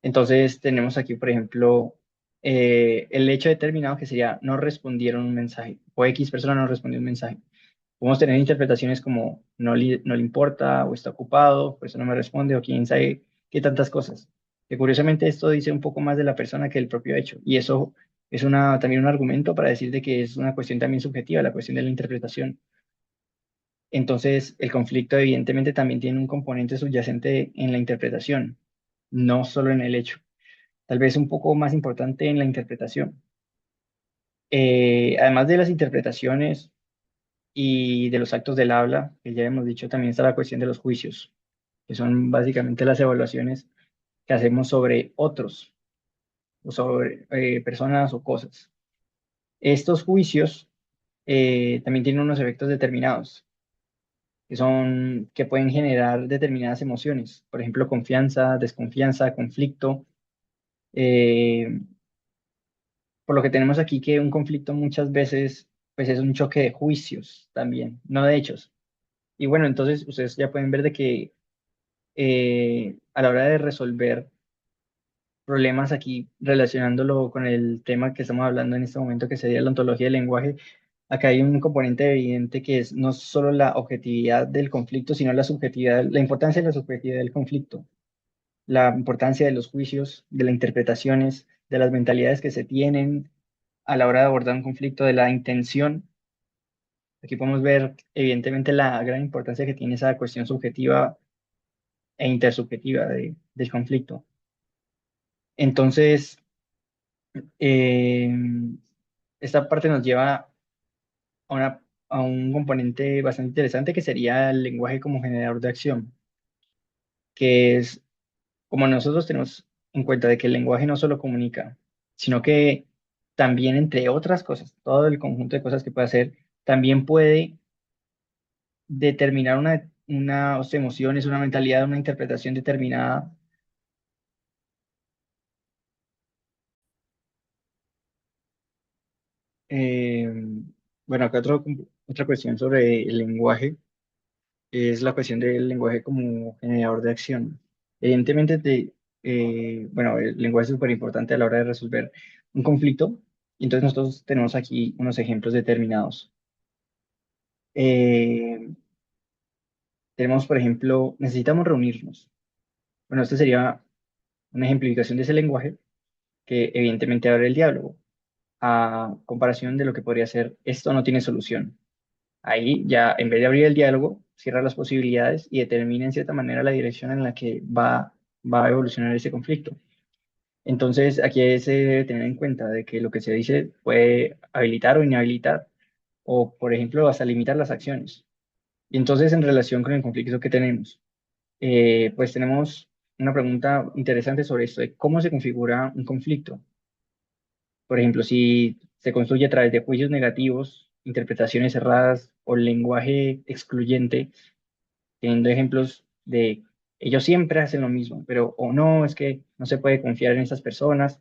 Entonces tenemos aquí, por ejemplo, el hecho determinado que sería no respondieron un mensaje o X persona no respondió un mensaje. Podemos tener interpretaciones como no le importa o está ocupado, por eso no me responde o quién sabe qué tantas cosas. Que curiosamente esto dice un poco más de la persona que el propio hecho. Y eso es también un argumento para decir de que es una cuestión también subjetiva, la cuestión de la interpretación. Entonces, el conflicto evidentemente también tiene un componente subyacente en la interpretación, no solo en el hecho. Tal vez un poco más importante en la interpretación. Además de las interpretaciones y de los actos del habla, que ya hemos dicho, también está la cuestión de los juicios, que son básicamente las evaluaciones que hacemos sobre otros o sobre personas o cosas. Estos juicios también tienen unos efectos determinados, que pueden generar determinadas emociones, por ejemplo, confianza, desconfianza, conflicto. eh, por lo que tenemos aquí que un conflicto muchas veces pues es un choque de juicios también, no de hechos. Y bueno, entonces ustedes ya pueden ver de que a la hora de resolver problemas aquí relacionándolo con el tema que estamos hablando en este momento, que sería la ontología del lenguaje, acá hay un componente evidente que es no solo la objetividad del conflicto, sino la subjetividad, la importancia de la subjetividad del conflicto, la importancia de los juicios, de las interpretaciones, de las mentalidades que se tienen a la hora de abordar un conflicto, de la intención. Aquí podemos ver evidentemente la gran importancia que tiene esa cuestión subjetiva e intersubjetiva del conflicto. Entonces, eh, esta parte nos lleva a un componente bastante interesante que sería el lenguaje como generador de acción, que es como nosotros tenemos en cuenta de que el lenguaje no solo comunica, sino que también, entre otras cosas, todo el conjunto de cosas que puede hacer, también puede determinar unas emociones, una mentalidad, una interpretación determinada. Eh, bueno, acá otra cuestión sobre el lenguaje es la cuestión del lenguaje como generador de acción. Evidentemente, bueno, el lenguaje es súper importante a la hora de resolver un conflicto. Y entonces nosotros tenemos aquí unos ejemplos determinados. Eh, Tenemos, por ejemplo, necesitamos reunirnos. Bueno, este sería una ejemplificación de ese lenguaje. que evidentemente abre el diálogo, a comparación de lo que podría ser esto no tiene solución. Ahí ya, en vez de abrir el diálogo, cierra las posibilidades y determina en cierta manera la dirección en la que va a evolucionar ese conflicto. Entonces, aquí se debe tener en cuenta de que lo que se dice puede habilitar o inhabilitar, o por ejemplo, hasta limitar las acciones. Y entonces, en relación con el conflicto que tenemos, pues tenemos una pregunta interesante sobre esto, de cómo se configura un conflicto. Por ejemplo, si se construye a través de juicios negativos, interpretaciones erradas o lenguaje excluyente, teniendo ejemplos de ellos siempre hacen lo mismo, pero o no, es que no se puede confiar en esas personas.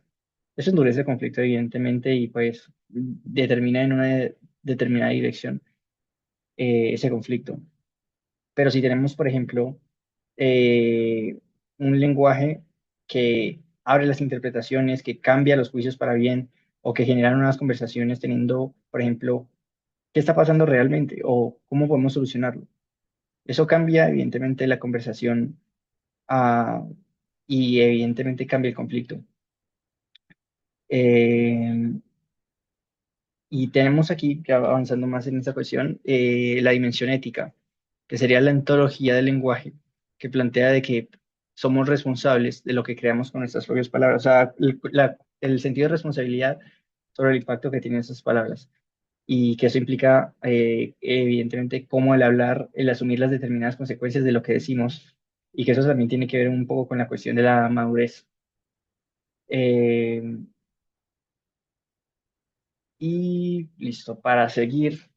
Eso endurece el conflicto, evidentemente, y pues determina en una determinada dirección ese conflicto. Pero si tenemos, por ejemplo, eh, un lenguaje que abre las interpretaciones, que cambia los juicios para bien, o que generan unas conversaciones teniendo, por ejemplo, ¿qué está pasando realmente? O cómo podemos solucionarlo. Eso cambia, evidentemente, la conversación ah, y evidentemente cambia el conflicto. Eh, y tenemos aquí, ya avanzando más en esta cuestión, la dimensión ética, que sería la ontología del lenguaje, que plantea de que somos responsables de lo que creamos con nuestras propias palabras, o sea, el sentido de responsabilidad sobre el impacto que tienen esas palabras. Y que eso implica, evidentemente, cómo el hablar, el asumir las determinadas consecuencias de lo que decimos, y que eso también tiene que ver un poco con la cuestión de la madurez. Eh, y listo, para seguir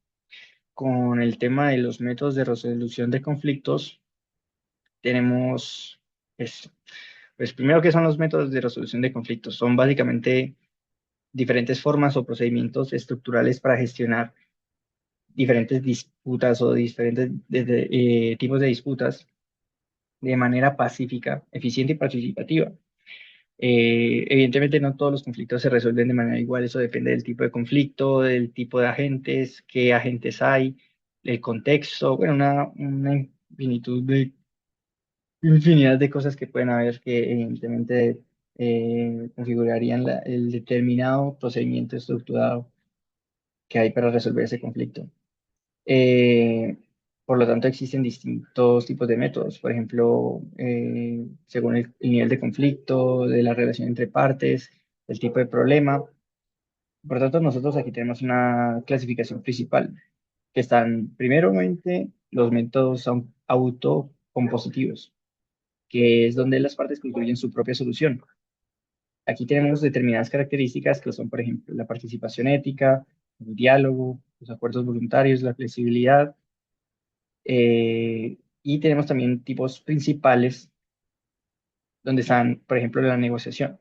con el tema de los métodos de resolución de conflictos, tenemos esto. Pues primero, ¿qué son los métodos de resolución de conflictos? Son básicamente diferentes formas o procedimientos estructurales para gestionar diferentes disputas o diferentes tipos de disputas de manera pacífica, eficiente y participativa. Evidentemente no todos los conflictos se resuelven de manera igual, eso depende del tipo de conflicto, del tipo de agentes, qué agentes hay, el contexto, bueno, una infinitud de, infinidad de cosas que pueden haber que evidentemente configurarían el determinado procedimiento estructurado que hay para resolver ese conflicto. Eh, por lo tanto, existen distintos tipos de métodos, por ejemplo, según el nivel de conflicto, de la relación entre partes, el tipo de problema. Por lo tanto, nosotros aquí tenemos una clasificación principal, que están primeramente los métodos autocompositivos, que es donde las partes construyen su propia solución. Aquí tenemos determinadas características que son, por ejemplo, la participación ética, el diálogo, los acuerdos voluntarios, la flexibilidad. Y tenemos también tipos principales donde están, por ejemplo, la negociación,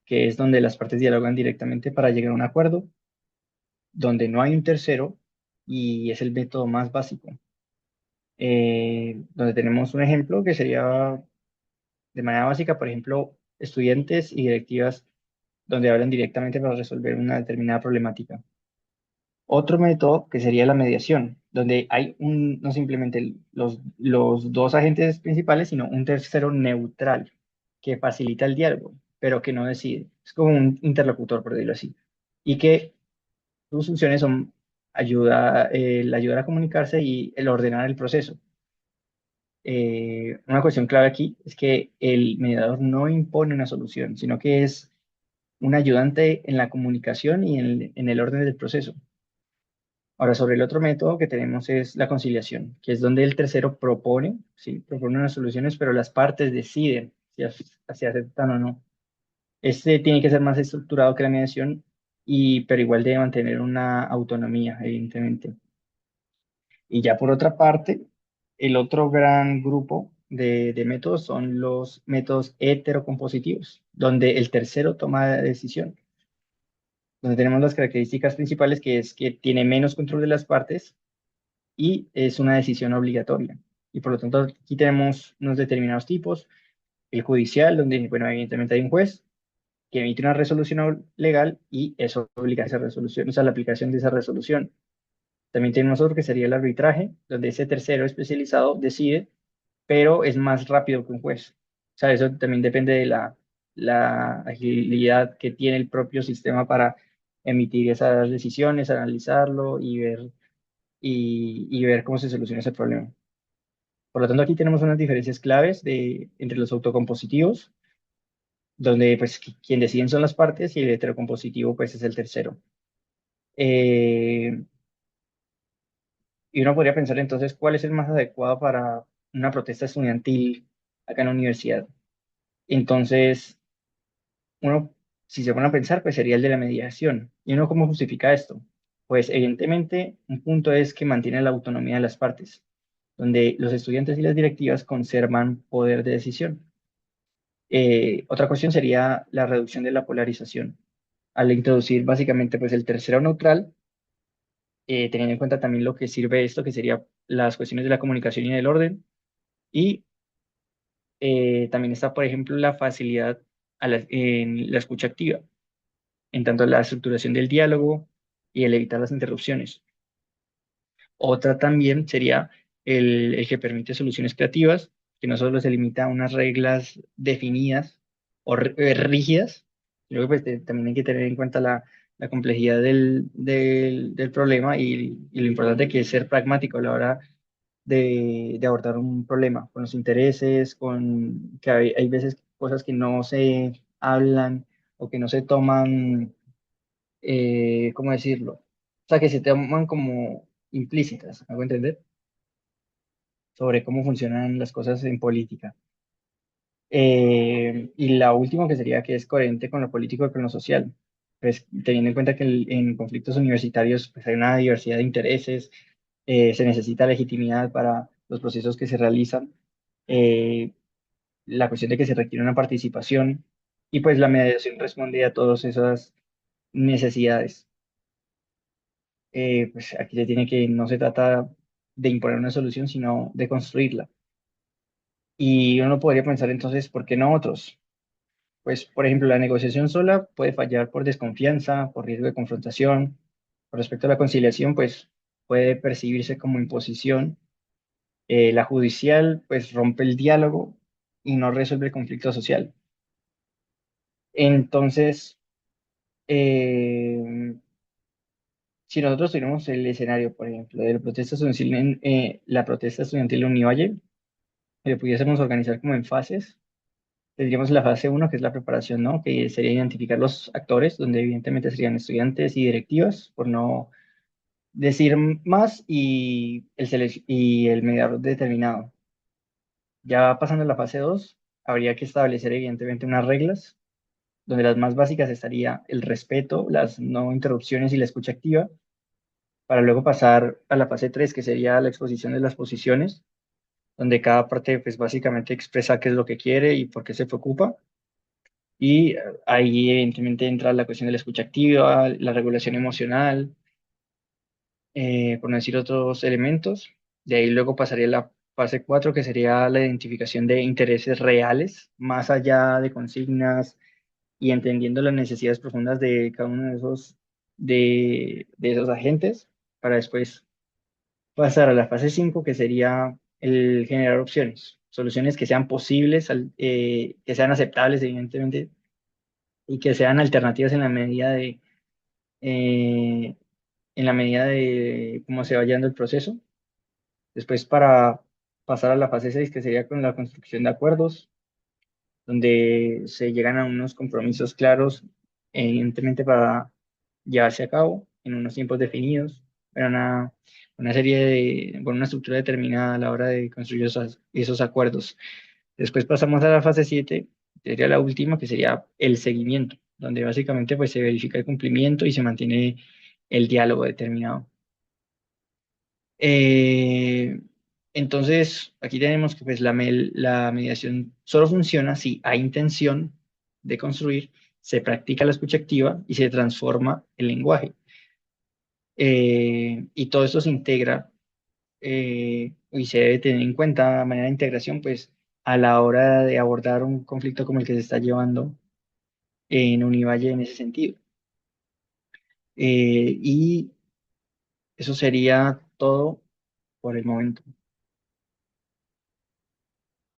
que es donde las partes dialogan directamente para llegar a un acuerdo, donde no hay un tercero y es el método más básico. Donde tenemos un ejemplo que sería de manera básica, por ejemplo, estudiantes y directivas donde hablan directamente para resolver una determinada problemática. Otro método que sería la mediación, donde hay no simplemente los dos agentes principales, sino un tercero neutral que facilita el diálogo, pero que no decide. Es como un interlocutor, por decirlo así. Y que sus funciones son el ayudar a comunicarse y el ordenar el proceso. Una cuestión clave aquí es que el mediador no impone una solución, sino que es un ayudante en la comunicación y en el orden del proceso. Ahora, sobre el otro método que tenemos es la conciliación, que es donde el tercero propone, sí, propone unas soluciones, pero las partes deciden si aceptan o no. Este tiene que ser más estructurado que la mediación, pero igual debe mantener una autonomía, evidentemente. Y ya por otra parte, el otro gran grupo de métodos son los métodos heterocompositivos, donde el tercero toma la decisión, donde tenemos las características principales, que es que tiene menos control de las partes y es una decisión obligatoria. Y por lo tanto, aquí tenemos unos determinados tipos. El judicial, donde, bueno, evidentemente hay un juez que emite una resolución legal y eso obliga a esa resolución, o sea, la aplicación de esa resolución. También tenemos otro que sería el arbitraje, donde ese tercero especializado decide, pero es más rápido que un juez. O sea, eso también depende de la agilidad que tiene el propio sistema para emitir esas decisiones, analizarlo y ver cómo se soluciona ese problema. Por lo tanto, aquí tenemos unas diferencias claves entre los autocompositivos, donde pues quien deciden son las partes y el heterocompositivo pues es el tercero. Eh, y uno podría pensar entonces cuál es el más adecuado para una protesta estudiantil acá en la universidad. Entonces, uno, si se pone a pensar, pues sería el de la mediación. ¿Y uno cómo justifica esto? Pues evidentemente un punto es que mantiene la autonomía de las partes, donde los estudiantes y las directivas conservan poder de decisión. Otra cuestión sería la reducción de la polarización. Al introducir básicamente pues el tercero neutral, teniendo en cuenta también lo que sirve esto, que sería las cuestiones de la comunicación y del orden, y también está, por ejemplo, la facilidad en la escucha activa, en tanto la estructuración del diálogo y el evitar las interrupciones. Otra también sería el que permite soluciones creativas, que no solo se limita a unas reglas definidas o rígidas, sino que pues, también hay que tener en cuenta la complejidad del problema y lo importante que es ser pragmático a la hora de abordar un problema, con los intereses, con que hay veces cosas que no se hablan o que no se toman, ¿cómo decirlo? O sea, que se toman como implícitas, ¿hago entender? Sobre cómo funcionan las cosas en política. Y la última que sería que es coherente con lo político y con lo social. Pues teniendo en cuenta que en conflictos universitarios pues, hay una diversidad de intereses, se necesita legitimidad para los procesos que se realizan, eh, la cuestión de que se requiere una participación y pues la mediación responde a todas esas necesidades. Pues aquí se tiene que, no se trata de imponer una solución, sino de construirla. Y uno podría pensar entonces, ¿por qué no otros? Pues, por ejemplo, la negociación sola puede fallar por desconfianza, por riesgo de confrontación. Con respecto a la conciliación, pues puede percibirse como imposición. La judicial, pues rompe el diálogo y no resuelve el conflicto social. Entonces, eh, si nosotros tuviéramos el escenario, por ejemplo, de la protesta estudiantil la protesta estudiantil en Univalle, pudiésemos organizar como en fases. Tendríamos la fase uno que es la preparación, ¿no? Que sería identificar los actores, donde evidentemente serían estudiantes y directivas, por no decir más, y el mediador determinado. Ya pasando a la fase 2 habría que establecer evidentemente unas reglas, donde las más básicas estaría el respeto, las no interrupciones y la escucha activa, para luego pasar a la fase 3 que sería la exposición de las posiciones, donde cada parte pues básicamente expresa qué es lo que quiere y por qué se preocupa. Y ahí evidentemente entra la cuestión de la escucha activa, la regulación emocional, por no decir otros elementos. De ahí luego pasaría a la fase 4 que sería la identificación de intereses reales, más allá de consignas y entendiendo las necesidades profundas de cada uno de esos agentes, para después pasar a la fase 5 que sería el generar opciones, soluciones que sean posibles, que sean aceptables, evidentemente, y que sean alternativas eh, en la medida de cómo se vaya dando el proceso. Después para pasar a la fase 6 que sería con la construcción de acuerdos, donde se llegan a unos compromisos claros, evidentemente para llevarse a cabo en unos tiempos definidos, pero una serie con una estructura determinada a la hora de construir esos acuerdos. Después pasamos a la fase 7 sería la última, que sería el seguimiento, donde básicamente pues, se verifica el cumplimiento y se mantiene el diálogo determinado. Eh, entonces, aquí tenemos que pues, la mediación solo funciona si hay intención de construir, se practica la escucha activa y se transforma el lenguaje. Y todo esto se integra y se debe tener en cuenta de manera de integración, pues a la hora de abordar un conflicto como el que se está llevando en Univalle en ese sentido. Y eso sería todo por el momento.